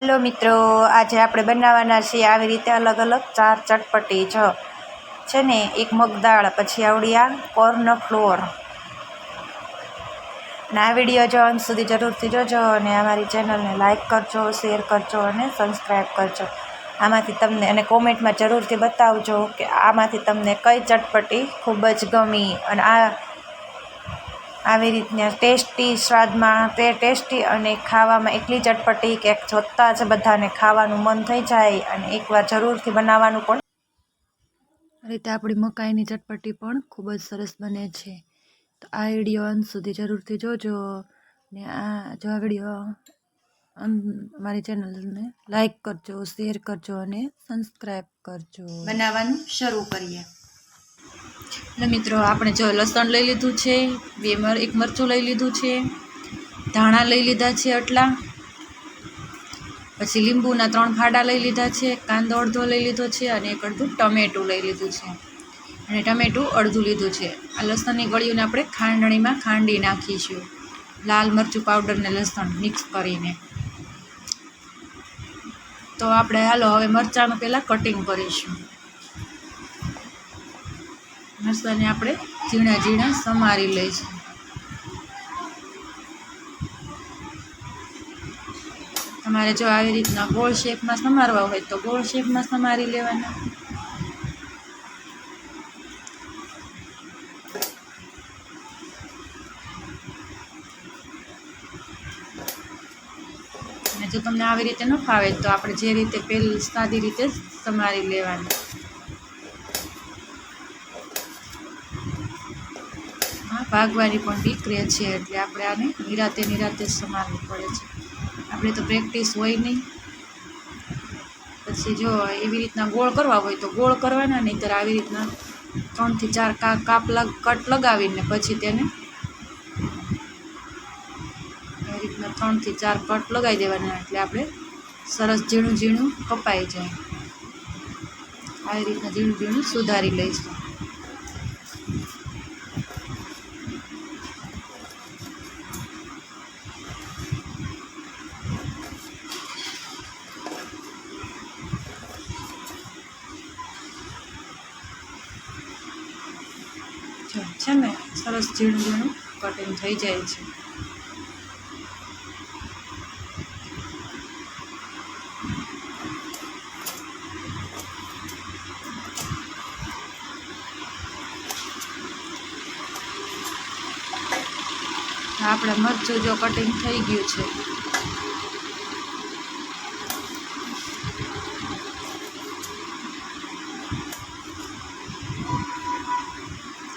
Hello મિત્રો, આજે આપણે બનાવવાના છીએ આવી રીતે અલગ અલગ 4 ચટપટી છે ને એક મગદાળ, પછી આવડી આ કોર્ન ફ્લોર. અને આ વિડીયો જો અંત સુધી જરૂરથી જોજો અને અમારી ચેનલને લાઇક કરજો, શેર કરજો અને સબસ્ક્રાઈબ કરજો. આમાંથી તમને અને કોમેન્ટમાં જરૂરથી બતાવજો કે આમાંથી તમને કઈ ચટપટી ખૂબ જ ગમી. અને આવી રીતના ટેસ્ટી સ્વાદમાં ટેસ્ટી અને ખાવામાં એટલી ચટપટી કે જોતાં જ બધાને ખાવાનું મન થઈ જાય. અને એકવાર જરૂરથી બનાવવાનું પણ. આ રીતે આપણી મકાઈની ચટપટી પણ ખૂબ જ સરસ બને છે. તો આ વિડીયો અંત સુધી જરૂરથી જોજો ને જો આ વિડીયો મારી ચેનલને લાઈક કરજો, શેર કરજો અને સબસ્ક્રાઈબ કરજો. બનાવવાનું શરૂ કરીએ. એટલે મિત્રો, આપણે જો લસણ લઈ લીધું છે, એક મરચું લઈ લીધું છે, ધાણા લઈ લીધા છે આટલા, પછી લીંબુના 3 ફાડા લઈ લીધા છે, કાંદો અડધો લઈ લીધો છે અને એક અડધું ટમેટું લઈ લીધું છે. અને ટમેટું અડધું લીધું છે. આ લસણની ગળીઓને આપણે ખાંડણીમાં ખાંડી નાખીશું, લાલ મરચું પાવડર ને લસણ મિક્સ કરીને. તો આપણે હાલો હવે મરચાંનું પહેલાં કટિંગ કરીશું. મરચાંને આપણે ઝીણા ઝીણા સમારી લઈશું. તમારે જો આવી રીતના ગોળ શેપમાં સમારવા હોય તો ગોળ શેપમાં સમારી લેવાના. અને જો તમને આવી રીતે ન ફાવે તો આપણે જે રીતે પહેલી સાદી રીતે સમારી લેવાની. ભાગવાની પણ બીક રહે છે, એટલે આપણે આને નિરાતે જ સમારવું પડે છે. આપણે તો પ્રેક્ટિસ હોય નહીં. પછી જો એવી રીતના ગોળ કરવા હોય તો ગોળ કરવાના, નહીંતર આવી રીતના 3 થી 4 કટ લગાવીને પછી તેને આવી રીતના 3 થી 4 કટ લગાવી દેવાના, એટલે આપણે સરસ ઝીણું ઝીણું કપાઈ જાય. આવી રીતના ઝીણું ઝીણું સુધારી લઈશું. છે ને સરસ ઝીણું ઝીણું કટિંગ થઈ જાય છે. આપણે મરચું જો કટિંગ થઈ ગયું છે.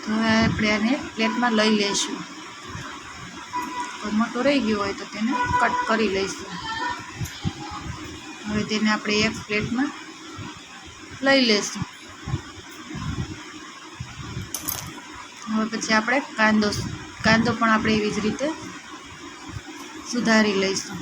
તો હવે આપણે આને પ્લેટમાં લઈ લઈશું. કોઈ મોટું રહી ગયું હોય તો તેને કટ કરી લઈશું. હવે તેને આપણે એક પ્લેટમાં લઈ લઈશું. હવે પછી આપણે કાંદો પણ આપણે એવી જ રીતે સુધારી લઈશું.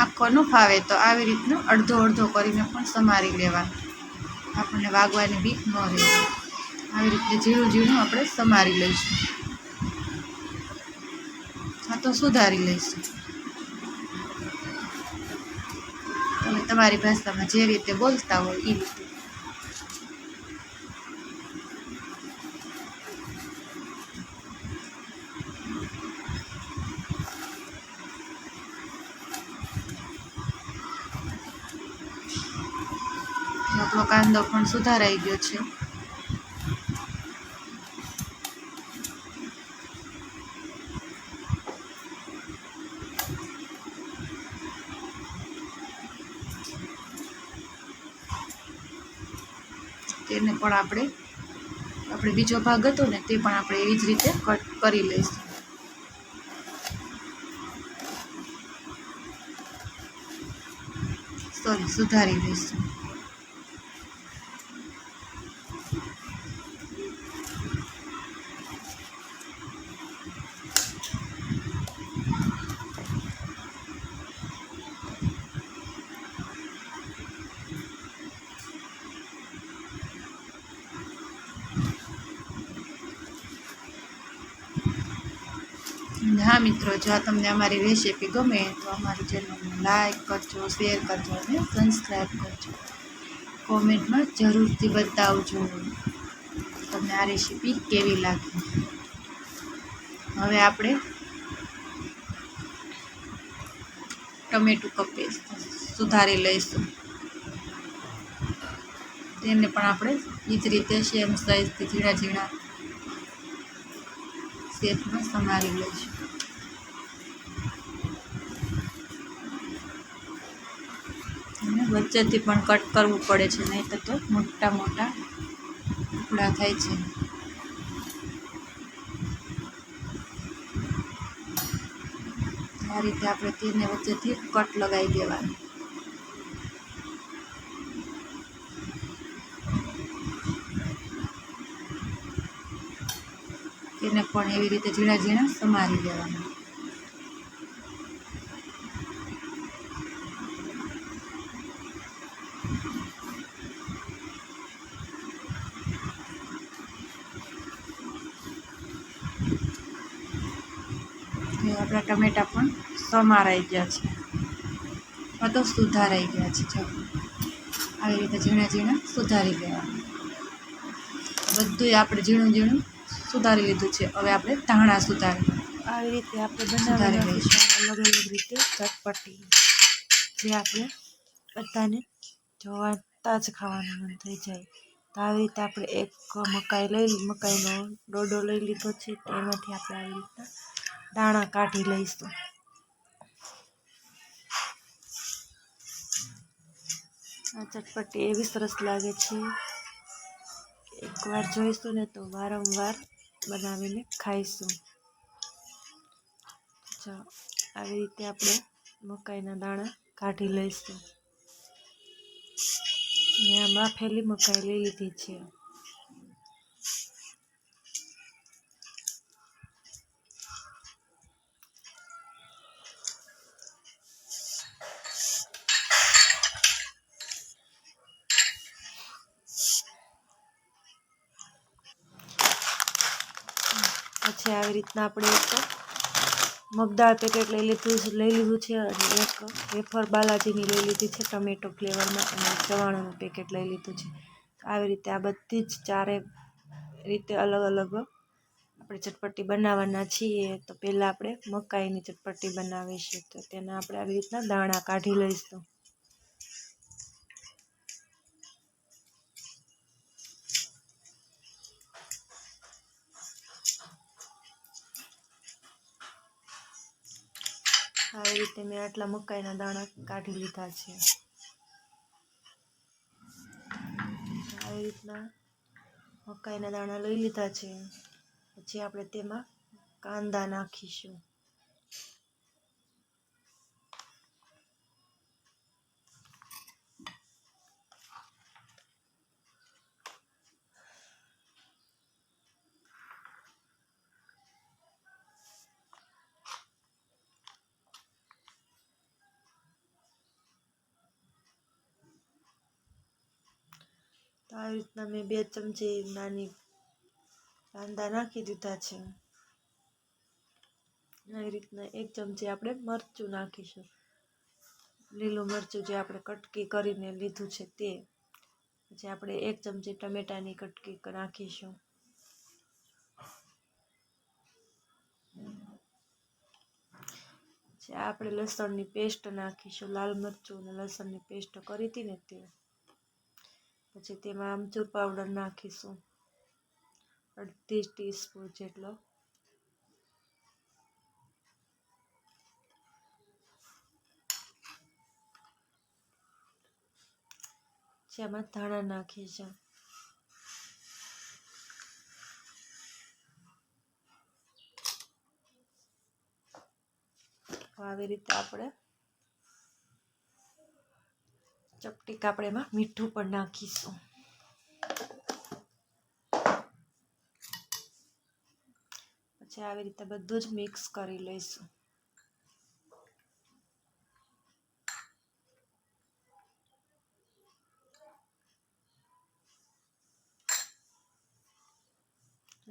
આખો ન ફાવે તો આવી રીતનું અડધો અડધો કરીને પણ સમારી લેવાનું. આપણને વાગવાની બીક ન રહે. આવી રીતે ઝીણું ઝીણું આપણે સમારી લઈશું. તો સુધારી લઈશું. તમે તમારી ભાષામાં જે રીતે બોલતા હોય એ રીતે. આપણો કાંદો પણ સુધારાઈ ગયો છે. તેને પણ આપણે બીજો ભાગ હતો ને તે પણ આપણે એવી જ રીતે કટ કરી લઈશું. સુધારી લઈશું. હા મિત્રો, જો તમને અમારી રેસીપી ગમે તો અમારી ચેનલને લાઈક કરજો, શેર કરજો અને સબસ્ક્રાઈબ કરજો. કોમેન્ટમાં જરૂરથી બતાવજો તમને આ રેસીપી કેવી લાગી. હવે આપણે ટમેટું કપે સુધારી લઈશું. તેને પણ આપણે એ જ રીતે સેમ સાઈઝથી ઝીણા ઝીણા શેપમાં સમારી લઈશું. અને વચ્ચેથી પણ કટ કરવું પડે છે, નહીં તો મોટા મોટા ટુકડા થાય છે. આ રીતે આપણે તેને વચ્ચેથી કટ લગાવી દેવાનું. તેને પણ એવી રીતે ઝીણા ઝીણા સમારી દેવાના. આપણા ટમેટા પણ સમારાઈ ગયા છે, તો સુધારાઈ ગયા છે. જો આવી રીતે ઝીણા ઝીણા સુધારી દેવાના. બધું આપણે ઝીણું ઝીણું સુધારી લીધું છે. હવે આપણે ધાણા સુધારી આવી રીતે આપણે બનાવી લઈશું. અલગ અલગ રીતે ચટપટી જે આપણે બધાને જોવાતા જ ખાવાનું મન થઈ જાય. તો આવી રીતે આપણે એક મકાઈનો ડોડો લઈ લીધો છે. એમાંથી આપણે આવી રીતના દાણા કાઢી લઈશું. આ ચટપટી એવી સરસ લાગે છે, એકવાર જોઈશું ને તો વારંવાર બનાવીને ખાઈશું. આવી રીતે આપણે મકાઈના દાણા કાઢી લઈશું. મેં બાફેલી મકાઈ લઈ લીધી છે. પછી આવી રીતના આપણે એક મગદાળ પેકેટ લઈ લીધું છે અને એક વેફર બાલાજીની લઈ લીધી છે ટમેટો ફ્લેવરમાં, અને ચવાણુંનું પેકેટ લઈ લીધું છે. આવી રીતે આ બધી જ ચારે રીતે અલગ અલગ આપણે ચટપટી બનાવવાના છીએ. તો પહેલાં આપણે મકાઈની ચટપટી બનાવીશું. તો તેના આપણે આવી રીતના દાણા કાઢી લઈશું. આવી રીતે મેં આટલા મકાઈના દાણા કાઢી લીધા છે. આવી રીતના મકાઈના દાણા લઈ લીધા છે. પછી આપણે તેમાં કાંદા નાખીશું. તો આવી રીતના મેં 2 ચમચી નાની કાંદા નાખી દીધા છે. આવી રીતના 1 ચમચી આપણે મરચું નાખીશું. લીલું મરચું જે આપણે કટકી કરીને લીધું છે તે. પછી આપણે 1 ચમચી ટમેટાની કટકી નાખીશું. પછી આપણે લસણની પેસ્ટ નાખીશું. લાલ મરચું અને લસણની પેસ્ટ કરી હતી ને તે. પછી તેમાં આમચૂર પાવડર નાખીશું 1/2 ટીસ્પૂન જેટલો. જેમાં ધાણા નાખીશું. આવી રીતે આપણે ચપટી કાપડેમાં મીઠું પણ નાખીશું. પછી આવી રીતે બધું જ મિક્સ કરી લઈશું.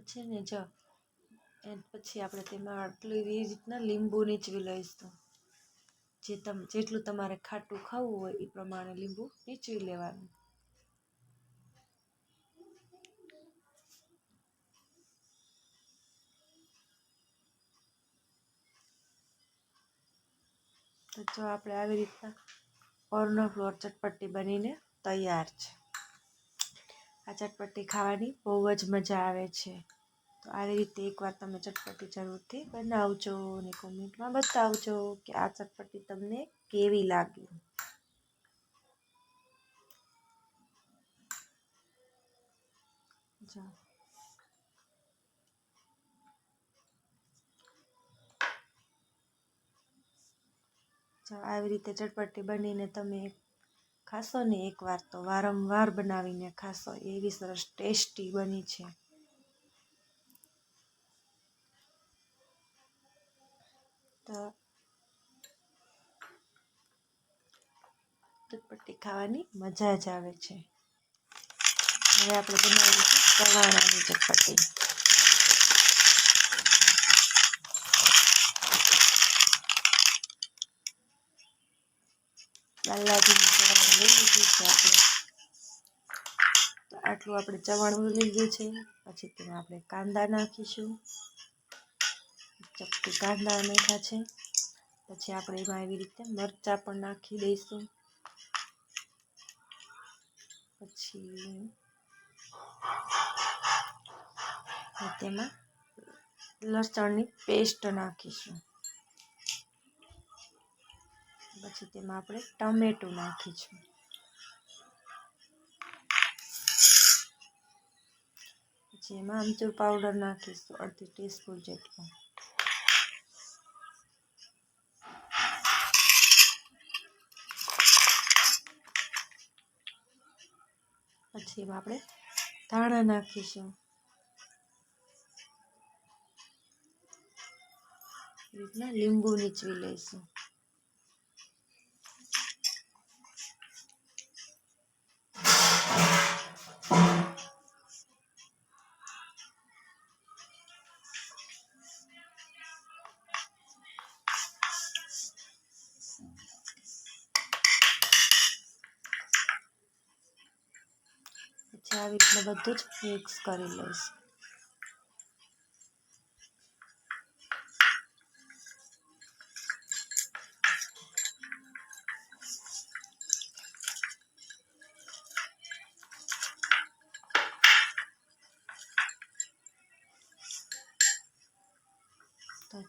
છે ને જો એન્ડ પછી આપણે તેમાં આટલી રીતના લીંબુ નીચવી લઈશું. જેટલું તમારે ખાટું ખાવું હોય એ પ્રમાણે લીંબુ નીચવી લેવાનું. તો જો આપણે આવી રીતના કોર્નફ્લોર ચટપટી બનીને તૈયાર છે. આ ચટપટી ખાવાની બહુ જ મજા આવે છે. તો આવી રીતે એકવાર તમે ચટપટી જરૂરથી બનાવજો અને કોમેન્ટમાં બતાવજો કે આ ચટપટી તમને કેવી લાગી. જો આવી રીતે ચટપટી બનીને તમે ખાશો ને એકવાર તો વારંવાર બનાવીને ખાશો, એવી સરસ ટેસ્ટી બની છે. તો ચટપટી ખાવાની મજા જ આવે છે. હવે આપણે બનાવીશું ચવાણાની ચટપટી. લાલાજીનું ચવાણું લઈ લીધું છે આપણે. તો આટલું આપણે ચવાણું લીધું છે. પછી તેમાં આપણે કાંદા નાખીશું. ચપટી કાંદા નાખ્યા છે. પછી આપણે એમાં એવી રીતે મરચાં પણ નાખી દઈશું. પછી તેમાં લસણની પેસ્ટ નાખીશું. પછી તેમાં આપણે ટમેટું નાખીશું. પછી એમાં આમચૂર પાવડર નાખીશું, અડધી ટીસ્પૂન જેટલો. પછી એમાં આપણે ધાણા નાખીશું. રીતના લીંબુ નીચવી લઈશું. પછી આવી રીતના બધું જ મિક્સ કરી લઈશું.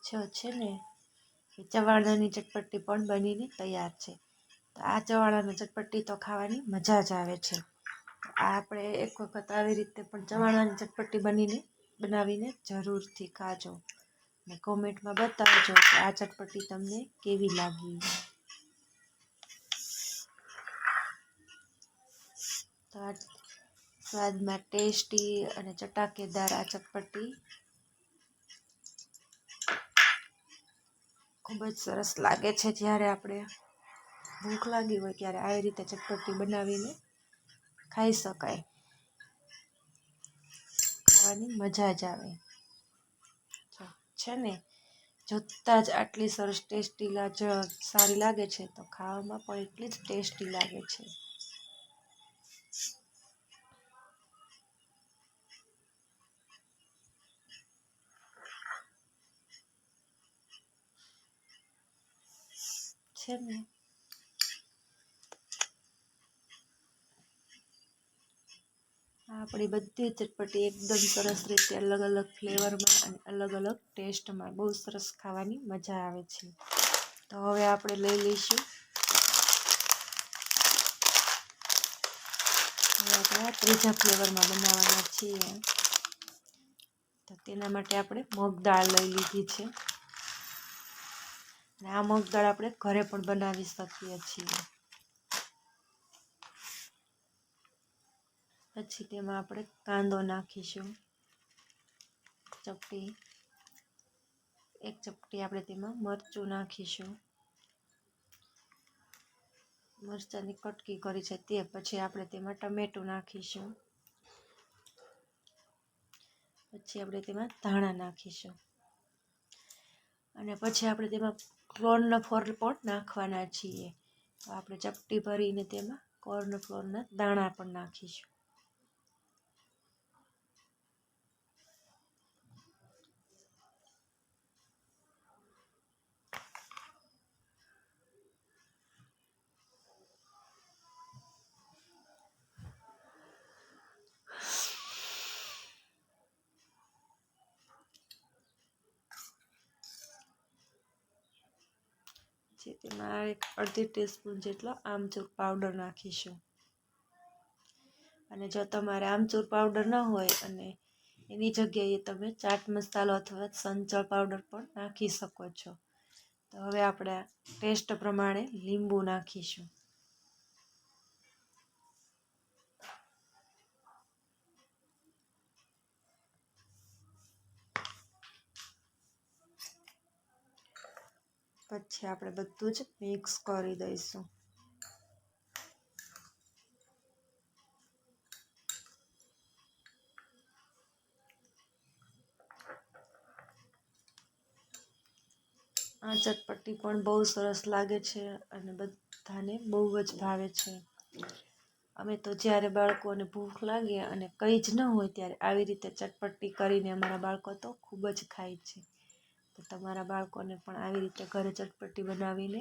તો છે ને એ ચવાણાની ચટપટી પણ બનીને તૈયાર છે. તો આ ચવાણાની ચટપટી તો ખાવાની મજા જ આવે છે. આપણે એક વખત આવી રીતે પણ ચવાણાની ચટપટી બનાવીને જરૂરથી ખાજો ને કોમેન્ટમાં બતાવજો કે આ ચટપટી તમને કેવી લાગી. તો આ સ્વાદમાં ટેસ્ટી અને ચટાકેદાર આ ચટપટી ખૂબ જ સરસ લાગે છે. જ્યારે આપણે ભૂખ લાગી હોય ત્યારે આવી રીતે ચટપટી બનાવીને ખાઈ શકાય. ખાવાની મજા જ આવે છે ને. જોતાં જ આટલી સરસ ટેસ્ટી સારી લાગે છે તો ખાવામાં પણ એટલી જ ટેસ્ટી લાગે છે. છે ને આપણી બધી ચટપટી એકદમ સરસ રીતે અલગ અલગ ફ્લેવરમાં અને અલગ અલગ ટેસ્ટમાં બહુ સરસ ખાવાની મજા આવે છે. તો હવે આપણે લઈ લઈશું. હવે આપણે ત્રીજા ફ્લેવરમાં બનાવવાના છીએ. તો તેના માટે આપણે મગ દાળ લઈ લીધી છે. અને આ મગ દાળ આપણે ઘરે પણ બનાવી શકીએ છીએ. પછી તેમાં આપણે કાંદો નાખીશું. એક ચપટી આપણે તેમાં મરચું નાખીશું. મરચાંની કટકી કરી છે તે. પછી આપણે તેમાં ટમેટું નાખીશું. પછી આપણે તેમાં ધાણા નાખીશું અને પછી આપણે તેમાં કોર્નફ્લોર પણ નાખવાના છીએ. તો આપણે ચપટી ભરીને તેમાં કોર્નફ્લોરના દાણા પણ નાખીશું. પછી તેમાં એક અડધી ટીસ્પૂન જેટલો આમચૂર પાવડર નાખીશું. અને જો તમારે આમચૂર પાવડર ન હોય અને એની જગ્યાએ તમે ચાટ મસાલો અથવા સંચળ પાવડર પણ નાખી શકો છો. તો હવે આપણે ટેસ્ટ પ્રમાણે લીંબુ નાખીશું. પછી આપણે બધું જ મિક્સ કરી દઈશું. આ ચટપટી પણ બહુ સરસ લાગે છે અને બધાને બહુ જ ભાવે છે. અમે તો જ્યારે બાળકોને ભૂખ લાગે અને કંઈ જ ન હોય ત્યારે આવી રીતે ચટપટી કરીને અમારા બાળકો તો ખૂબ જ ખાય છે. તો તમારા બાળકોને પણ આવી રીતે ઘરે ચટપટી બનાવીને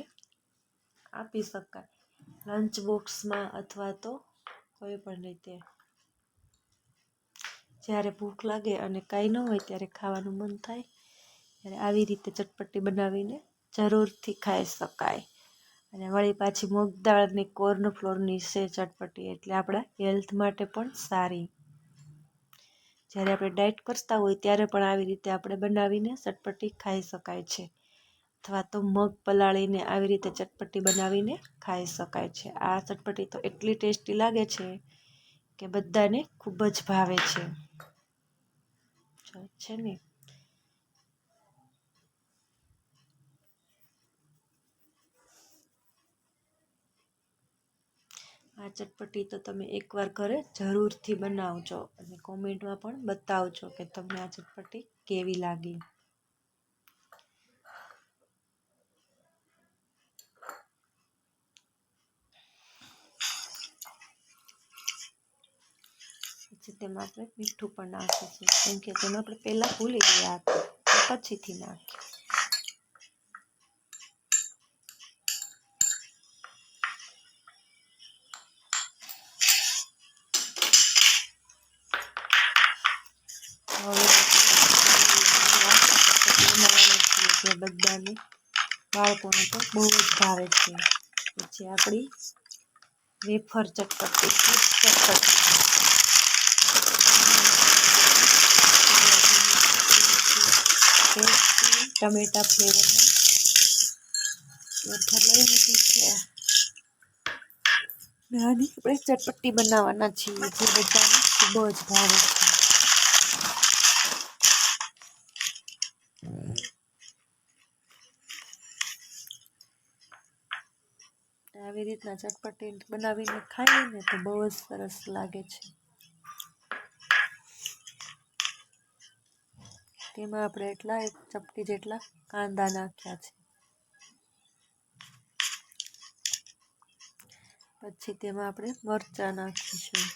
આપી શકાય, લંચ બોક્સમાં અથવા તો કોઈ પણ રીતે. જ્યારે ભૂખ લાગે અને કાંઈ ન હોય ત્યારે ખાવાનું મન થાય ત્યારે આવી રીતે ચટપટી બનાવીને જરૂરથી ખાઈ શકાય. અને વળી પાછી મગ દાળની કોર્નફ્લોરની છે ચટપટી, એટલે આપણા હેલ્થ માટે પણ સારી. જ્યારે આપણે ડાયટ કરતા હોય ત્યારે પણ આવી રીતે આપણે બનાવીને ચટપટી ખાઈ શકાય છે. અથવા તો મગ પલાળીને આવી રીતે ચટપટી બનાવીને ખાઈ શકાય છે. આ ચટપટી તો એટલી ટેસ્ટી લાગે છે કે બધાને ખૂબ જ ભાવે છે ને. આ ચટપટી તો તમે એકવાર ઘરે જરૂરથી બનાવજો અને કોમેન્ટમાં પણ બતાવજો કે તમને આ ચટપટી કેવી લાગી. પછી તેમાં આપણે મીઠું પણ નાખીશું, કેમ કે તેમાં આપણે પહેલાં ભૂલી ગયા હતા, પછીથી નાખ્યું. હવે બધાને બાળકોને તો બહુ જ ભાવે છે. પછી આપણી વેફર ચટપટી ટમેટા ફ્લેવરમાં વેફર લઈ લીધી છે. આની આપણે ચટપટી બનાવવાના છીએ જે બધાને ખૂબ જ ભાવે છે. આવી રીતના ચટપટી બનાવીને ખાઈએ ને તો બહુ જ સરસ લાગે છે. તેમાં આપણે એટલા એક ચપટી જેટલા કાંદા નાખ્યા છે. પછી તેમાં આપણે મરચાં નાખીશું.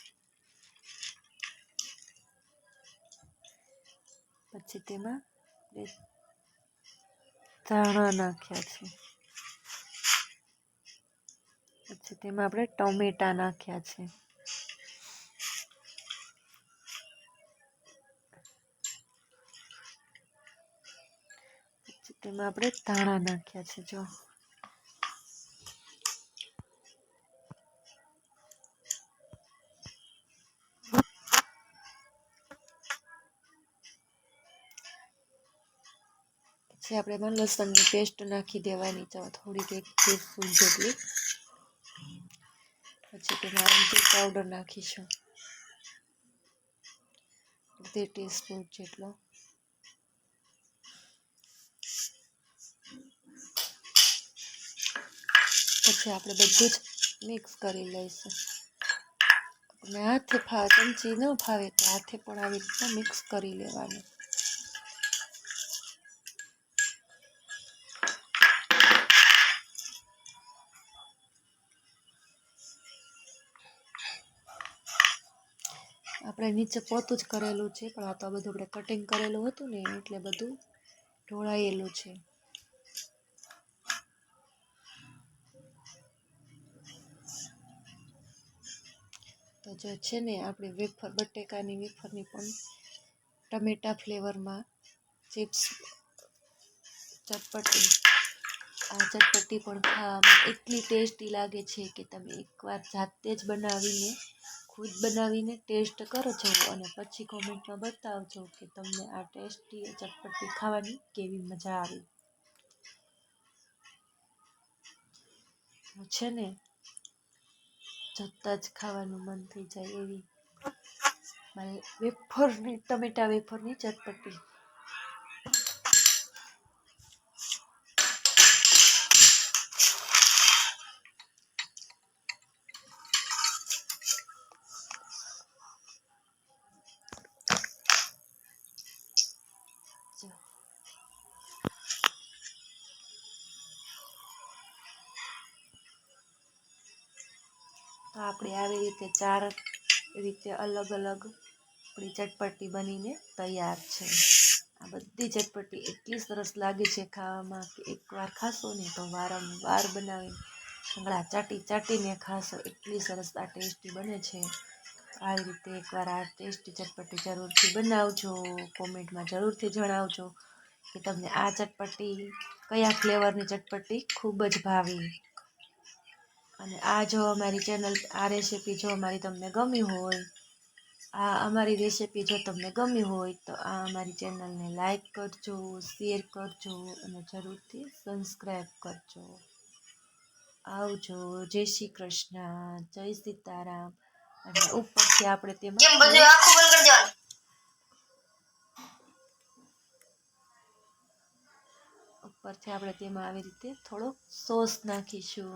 પછી તેમાં ધાણા નાખ્યા છે. પછી તેમાં આપણે ટમેટા નાખ્યા છે. પછી તેમાં આપણે ધાણા નાખ્યા છે. જો પછી આપણે એમાં લસણની પેસ્ટ નાખી દેવાની છે, થોડીક 1 ટીસ્પૂન જેટલી. પછી તેમાં આમચૂર પાવડર નાખીશું 1 ટીસ્પૂન જેટલો. પછી આપણે બધું જ મિક્સ કરી લઈશું. અને હાથે ચમચી ન ફાવે તો હાથે પણ આવી રીતના મિક્સ કરી લેવાનું. આપણે નીચે પોતું જ કરેલું છે, પણ આ તો બધું આપણે કટિંગ કરેલું હતું ને એટલે બધું ઢોળાયેલું છે. તો જો છે ને આપણી વેફર, બટેકાની વેફરની પણ ટમેટા ફ્લેવરમાં ચિપ્સ ચટપટી, આ ચટપટી પણ ખાવામાં એટલી ટેસ્ટી લાગે છે કે તમે એકવાર જાતે જ બનાવીને, ખુદ બનાવીને ટેસ્ટ કરજો અને પછી કોમેન્ટમાં બતાવજો કે તમને આ ટેસ્ટી ચટપટી ખાવાની કેવી મજા આવી. છે ને જોતાં જ ખાવાનું મન થઈ જાય એવી મારે વેફરની, ટમેટા વેફરની ચટપટી. તો આપણે આવી રીતે 4 રીતે અલગ અલગ આપણી ચટપટી બનીને તૈયાર છે. આ બધી ચટપટી એટલી સરસ લાગે છે ખાવામાં કે એકવાર ખાશો ને તો વારંવાર બનાવીને આંગળા ચાટીને ખાશો, એટલી સરસ આ ટેસ્ટી બને છે. આવી રીતે એકવાર આ ટેસ્ટી ચટપટી જરૂરથી બનાવજો. કોમેન્ટમાં જરૂરથી જણાવજો કે તમને આ ચટપટી કયા ફ્લેવરની ચટપટી ખૂબ જ ભાવી. અને આ જો અમારી ચેનલ, આ રેસીપી જો અમારી તમને ગમી હોય, આ અમારી રેસીપી જો તમને ગમી હોય તો આ અમારી ચેનલને લાઈક કરજો, શેર કરજો અને જરૂરથી સબસ્ક્રાઈબ કરજો. આવજો. જય શ્રી કૃષ્ણ, જય સીતારામ. અને ઉપરથી આપણે તેમાં આવી રીતે થોડો સોસ નાખીશું.